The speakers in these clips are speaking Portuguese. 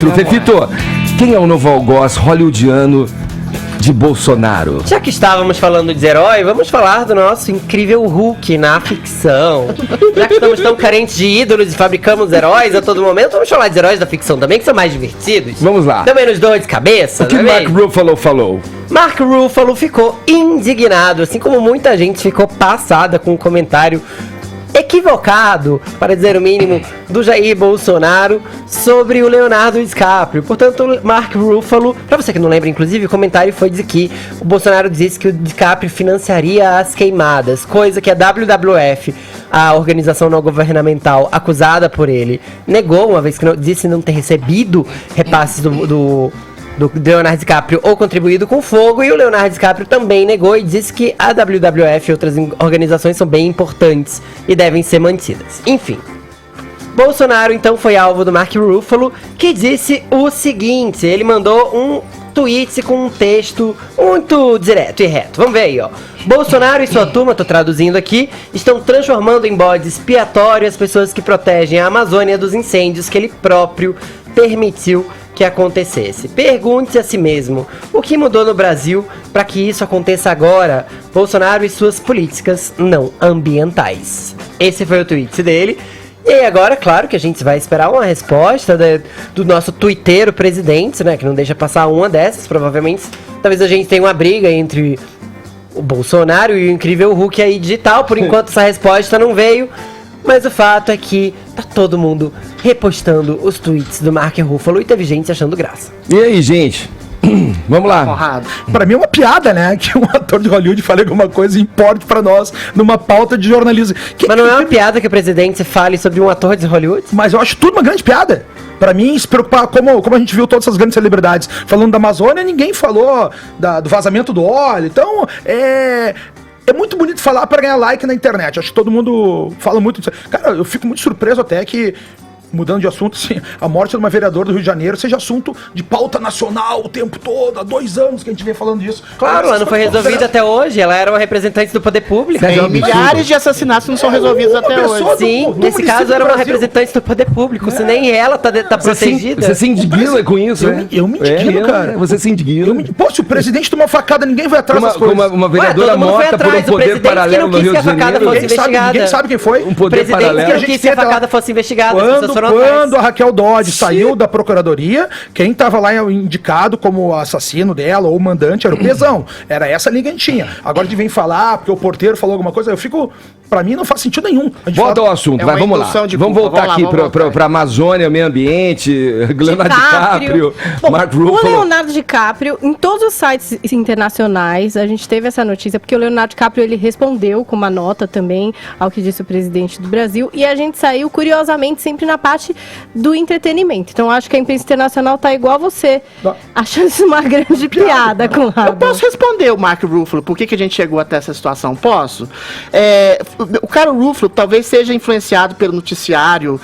Fefito, quem é o novo algoz hollywoodiano de Bolsonaro? Já que estávamos falando de herói, vamos falar do nosso incrível Hulk na ficção. Já que estamos tão carentes de ídolos e fabricamos heróis a todo momento, vamos falar de heróis da ficção também, que são mais divertidos. Vamos lá. Também nos dor de cabeça, O que não é Mark mesmo? Ruffalo falou? Mark Ruffalo ficou indignado, assim como muita gente ficou passada com um comentário equivocado, para dizer o mínimo, do Jair Bolsonaro sobre o Leonardo DiCaprio. Portanto, Mark Ruffalo, para você que não lembra, inclusive, o comentário foi de que o Bolsonaro disse que o DiCaprio financiaria as queimadas, coisa que a WWF, a organização não governamental acusada por ele, negou, uma vez que disse não ter recebido repasses do Leonardo DiCaprio ou contribuído com fogo, e o Leonardo DiCaprio também negou e disse que a WWF e outras organizações são bem importantes e devem ser mantidas. Enfim, Bolsonaro então foi alvo do Mark Ruffalo, que disse o seguinte: ele mandou um tweet com um texto muito direto e reto. Vamos ver aí, ó. Bolsonaro e sua turma, tô traduzindo aqui, estão transformando em bode expiatório as pessoas que protegem a Amazônia dos incêndios que ele próprio permitiu que acontecesse. Pergunte a si mesmo, o que mudou no Brasil para que isso aconteça agora? Bolsonaro e suas políticas não ambientais. Esse foi o tweet dele. E aí agora, claro que a gente vai esperar uma resposta do nosso tuiteiro presidente, né, que não deixa passar uma dessas, provavelmente. Talvez a gente tenha uma briga entre o Bolsonaro e o incrível Hulk aí digital. Por enquanto essa resposta não veio. Mas o fato é que tá todo mundo repostando os tweets do Mark Ruffalo e teve gente achando graça. E aí, gente? Vamos lá. Conrado. Pra mim é uma piada, né? Que um ator de Hollywood fale alguma coisa e importe pra nós numa pauta de jornalismo. Mas não é uma piada que o presidente fale sobre um ator de Hollywood? Mas eu acho tudo uma grande piada. Pra mim, se preocupar, como a gente viu todas essas grandes celebridades falando da Amazônia, ninguém falou do vazamento do óleo. Então, é muito bonito falar para ganhar like na internet. Acho que todo mundo fala muito disso. Cara, eu fico muito surpreso até que, mudando de assunto, assim, a morte de uma vereadora do Rio de Janeiro seja assunto de pauta nacional o tempo todo. Há 2 anos que a gente vem falando disso. Claro, ela não foi resolvida até hoje. Ela era uma representante do poder público. Mas é um Tem absurdo. milhares de assassinatos que não são resolvidos uma até pessoa hoje. Sim, do nesse caso município era uma do Brasil. representante do poder público. Se nem ela tá protegida. Você se indigna com isso, né? Eu me indigno, cara. Você se indigna. Pô, se o presidente toma facada, ninguém vai atrás das coisas. Uma vereadora Ué, todo mundo foi morta por um atrás, o poder presidente que paralelo não no quis Rio que a de facada Janeiro. fosse Ninguém investigada. sabe quem foi. Um O poder presidente paralelo. que não quis que a facada fosse investigada. As pessoas foram atrás. Quando a Raquel Dodge saiu da procuradoria, quem tava lá indicado como assassino dela ou mandante era o Pezão. Era essa linha que a gente tinha. Agora a gente vem falar porque o porteiro falou alguma coisa, eu fico... Pra mim não faz sentido nenhum. A gente Volta fala- ao assunto, É vai, uma vamos lá. indução de Vamos culpa. voltar Vamos lá, aqui vamos voltar. pra Amazônia, meio ambiente, Leonardo DiCaprio, Bom, Mark o Ruffalo. Leonardo DiCaprio, em todos os sites internacionais, a gente teve essa notícia, porque o Leonardo DiCaprio, ele respondeu com uma nota também ao que disse o presidente do Brasil, e a gente saiu, curiosamente, sempre na parte do entretenimento. Então, acho que a imprensa internacional tá igual a você, Não. achando isso uma grande piada, Eu Conrado. posso responder o Mark Ruffalo, por que a gente chegou até essa situação? Posso? O cara Ruffalo talvez seja influenciado pelo noticiário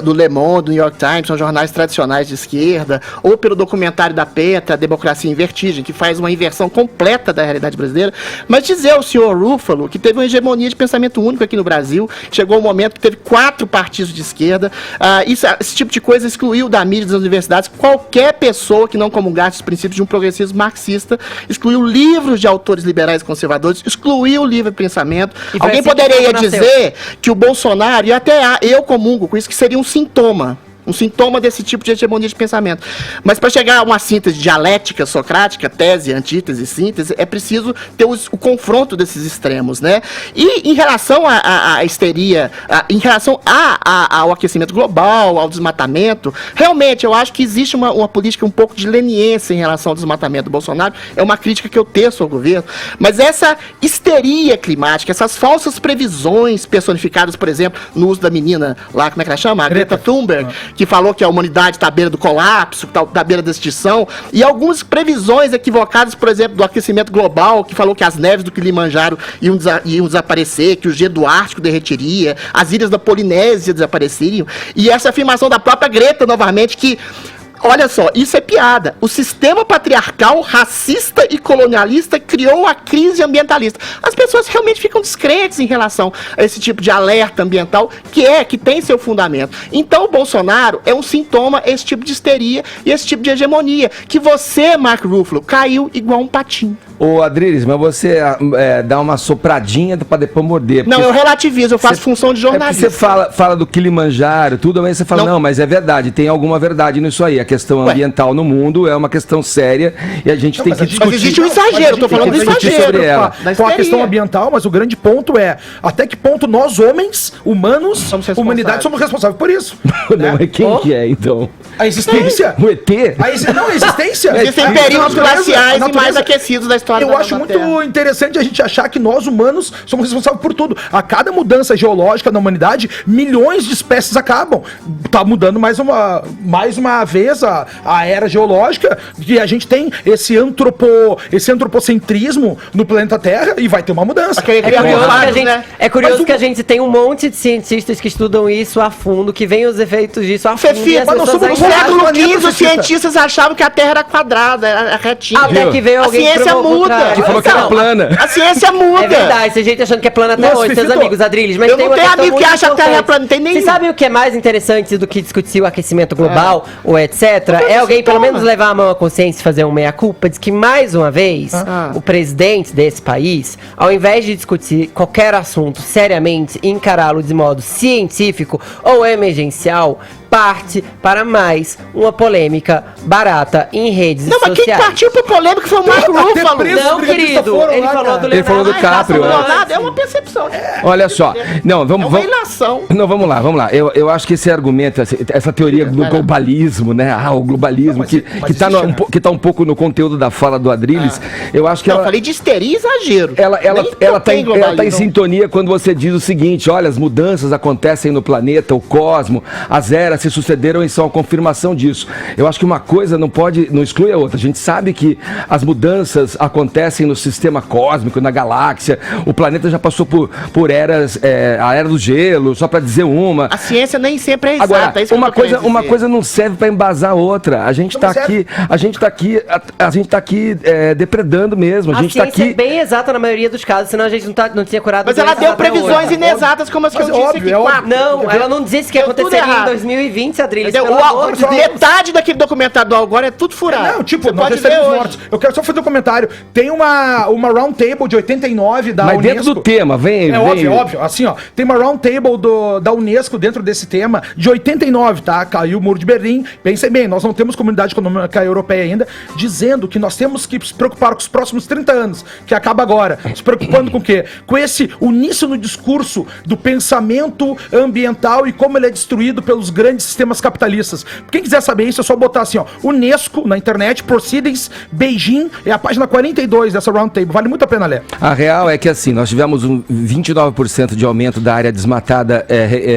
do Le Monde, do New York Times, são jornais tradicionais de esquerda, ou pelo documentário da PETA, Democracia em Vertigem, que faz uma inversão completa da realidade brasileira. Mas dizer ao senhor Ruffalo que teve uma hegemonia de pensamento único aqui no Brasil, chegou um momento que teve 4 partidos de esquerda, esse tipo de coisa excluiu da mídia das universidades qualquer pessoa que não comungasse os princípios de um progressismo marxista, excluiu livros de autores liberais e conservadores, excluiu o livre pensamento. E foi Alguém assim que poderia o nasceu. dizer que o Bolsonaro, e até eu comungo com isso, que seria um sintoma desse tipo de hegemonia de pensamento. Mas para chegar a uma síntese dialética socrática, tese, antítese, síntese, é preciso ter o confronto desses extremos, né? E em relação à histeria, em relação ao aquecimento global, ao desmatamento, realmente eu acho que existe uma política um pouco de leniência em relação ao desmatamento do Bolsonaro. É uma crítica que eu teço ao governo. Mas essa histeria climática, essas falsas previsões personificadas, por exemplo, no uso da menina lá, como é que ela chama? A Greta Thunberg, que falou que a humanidade está à beira do colapso, está à beira da extinção, e algumas previsões equivocadas, por exemplo, do aquecimento global, que falou que as neves do Kilimanjaro iam desaparecer, que o gelo do Ártico derretiria, as ilhas da Polinésia desapareceriam, e essa afirmação da própria Greta, novamente, que Olha só, isso é piada. O sistema patriarcal, racista e colonialista criou a crise ambientalista. As pessoas realmente ficam descrentes em relação a esse tipo de alerta ambiental, que tem seu fundamento. Então o Bolsonaro é um sintoma a esse tipo de histeria e esse tipo de hegemonia, que você, Mark Ruffalo, caiu igual um patinho. Ô, Adriles, mas você dá uma sopradinha pra depois morder. Não, eu relativizo, eu faço função de É porque jornalista. você fala do Kilimanjaro, tudo, mas você fala, não, mas é verdade, tem alguma verdade nisso aí. A questão ambiental no mundo é uma questão séria e a gente tem que discutir. Mas existe um exagero, eu tô falando do discutir exagero. sobre ela. Com a questão ambiental, mas o grande ponto é até que ponto nós, homens, humanos, Somos responsáveis. humanidade, somos responsáveis por isso. Não, é quem que é, então? A existência. O ET? Não, a existência. Existem A períodos natureza, glaciais a e mais natureza. aquecidos da história Eu da acho nossa muito Terra. interessante a gente achar que nós, humanos, somos responsáveis por tudo. A cada mudança geológica na humanidade, milhões de espécies acabam. Tá mudando mais uma vez a era geológica, que a gente tem esse antropocentrismo no planeta Terra e vai ter uma mudança. É curioso que a gente tem um monte de cientistas que estudam isso a fundo, que veem os efeitos disso a fundo. e as mas nós pessoas somos No ainda um século planeta, XV, os cientista. cientistas achavam que a Terra era quadrada, era retinha. Até que veio A alguém ciência provou o muda. contrário. Que falou que era Não, plana. A ciência muda. É verdade, tem gente achando que é plana até Nossa, hoje, seus Fifito, amigos Adriles, mas eu tem não uma tenho questão amigo que muito acha que a Terra é importante. plana, não tem nenhum. Você sabe o que é mais interessante do que discutir o aquecimento global, ou etc? É alguém pelo menos levar a mão à consciência e fazer um meia-culpa de que, mais uma vez, o presidente desse país, ao invés de discutir qualquer assunto seriamente e encará-lo de modo científico ou emergencial, parte para mais uma polêmica barata em redes Não, mas quem sociais. partiu pra polêmica foi o Marco Ruffalo. preso. Não, Os brigadistas querido, foram ele lá, falou cara. do Ele falou do Leonardo. Caprio, Ah, é. Nada, é uma percepção. Olha só. Não, vamos. É uma ilação. Não, vamos lá. Eu acho que esse argumento, essa teoria do globalismo, né? O globalismo, Mas que tá existe, né? que tá um pouco no conteúdo da fala do Adriles, eu acho que Não, eu ela. falei de histeria e exagero. Ela tá em sintonia quando você diz o seguinte: olha, as mudanças acontecem no planeta, o cosmo, as eras se sucederam e são a confirmação disso. Eu acho que uma coisa não exclui a outra. A gente sabe que as mudanças acontecem no sistema cósmico, na galáxia. O planeta já passou por eras, a era do gelo, só para dizer uma. A ciência nem sempre é exata. Agora, é isso que eu tô querendo uma dizer. coisa não serve para embasar a outra. A gente tá aqui depredando mesmo. A A gente tá ciência aqui. é bem exata na maioria dos casos, senão a gente não tinha curado. Mas ela doenças deu até previsões hoje. inexatas, como as que eu Mas disse óbvio, aqui. é óbvio. quatro. Não, ela não disse que Deu tudo aconteceria em errado. 2020, Adriles. Entendeu? Pelo amor de Deus. Metade daquele documentário do agora é tudo furado. Não, tipo, Você nós pode ver estaremos hoje. mortos. Eu quero só fazer um comentário. Tem uma round table de 89 da Mas Unesco. dentro do tema, vem. Óbvio. Assim, ó, tem uma round table da Unesco dentro desse tema de 89, tá? Caiu o Muro de Berlim. Pensem bem, nós não temos comunidade econômica europeia ainda, dizendo que nós temos que se preocupar com os próximos 30 anos, que acaba agora. Se preocupando com o quê? Com esse uníssono discurso do pensamento ambiental e como ele é destruído pelos grandes sistemas capitalistas. Quem quiser saber isso, é só botar assim, ó, Unesco na internet, Proceedings, Beijing, é a página 42 dessa round table. Vale muito a pena ler. A real é que assim, nós tivemos um 29% de aumento da área desmatada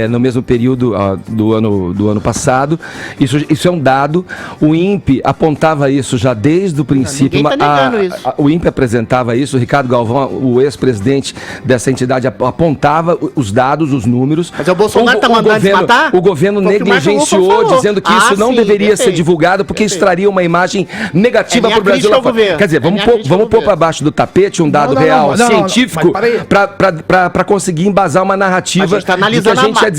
no mesmo período do ano passado. Isso é um dado. O INPE apontava isso já desde o princípio. ninguém tá negando isso. O INPE apresentava isso, o Ricardo Galvão, o ex-presidente dessa entidade, apontava os dados, os números. Mas o Bolsonaro tá mandando desmatar? O governo Foi o que o Marco negligenciou, Ruffalo falou. dizendo que isso não sim, deveria ser perfeito. divulgado porque isso traria uma imagem negativa É para o minha Brasil. crítica lá ao fora. governo. Quer dizer, É minha vamos crítica ao pôr governo. para baixo do tapete um dado real, não, científico, mas para aí. para conseguir embasar uma narrativa A gente tá de que a analisando gente é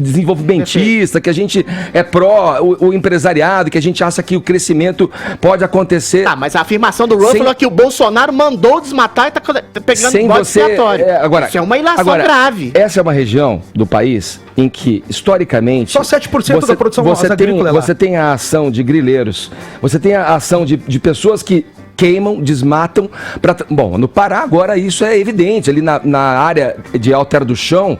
desenvolvimentista, que a gente é pró o empresariado, que a gente acha que o crescimento pode acontecer. Tá, mas a afirmação do Ruffalo Sem- é que o Bolsonaro mandou desmatar e tá pegando sem bode você. expiatório. Agora, Isso é uma ilação agora, grave. Essa é uma região do país em que, historicamente. Só 7% da produção agrícola é lá. Você tem a ação de grileiros, você tem a ação de pessoas que queimam, desmatam. Bom, no Pará agora isso é evidente. Ali na área de Alter do Chão,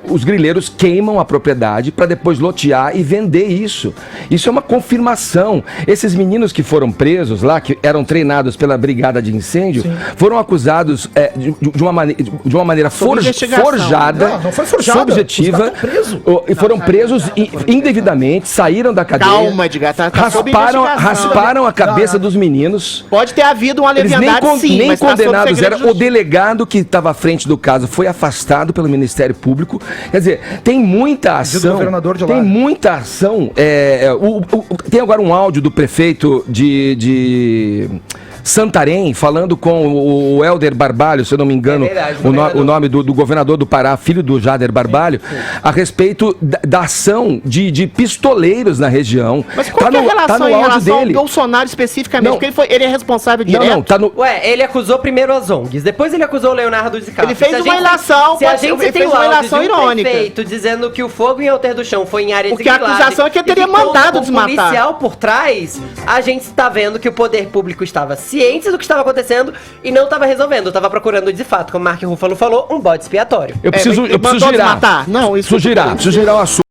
os grileiros queimam a propriedade para depois lotear e vender isso. Isso é uma confirmação. Esses meninos que foram presos lá, que eram treinados pela brigada de incêndio, foram acusados de uma maneira investigação. forjada, Não foi forjada. subjetiva, Os caras estão presos. e foram presos indevidamente, saíram da cadeia, Calma, Edgar, tá sob investigação. rasparam a cabeça dos meninos. meninos. Pode ter havido uma Eles nem, leviandade, sim, nem mas tá sob condenados segredo eram. de O justiça. delegado que estava à frente do caso foi afastado pelo Ministério Público. Quer dizer, tem muita Pedido do ação. governador de lá, Tem né? muita ação. Tem agora um áudio do prefeito de Santarém falando com o Helder Barbalho, se eu não me engano, É verdade, o nome do governador do Pará, filho do Jader Barbalho, a respeito da ação de pistoleiros na região. Mas qual que é a relação em relação ao Bolsonaro especificamente? Não. Porque ele é responsável direto. Não, tá no... Ué, ele acusou primeiro as ONGs, depois ele acusou o Leonardo DiCaprio. Ele fez Se a uma gente- ilação, Se a pode ser- gente ele tem fez o uma áudio ilação de um irônica. prefeito dizendo que o fogo em Alter do Chão foi em áreas Porque a Enclaves acusação é que ele e teria contra mandado um desmatar. policial por trás, a gente está vendo que o poder público estava ciente do que estava acontecendo e não estava resolvendo, estava procurando de fato, como o Mark Ruffalo falou, um bode expiatório. Eu preciso mandou girar. desmatar? Não, isso Preciso girar o assunto.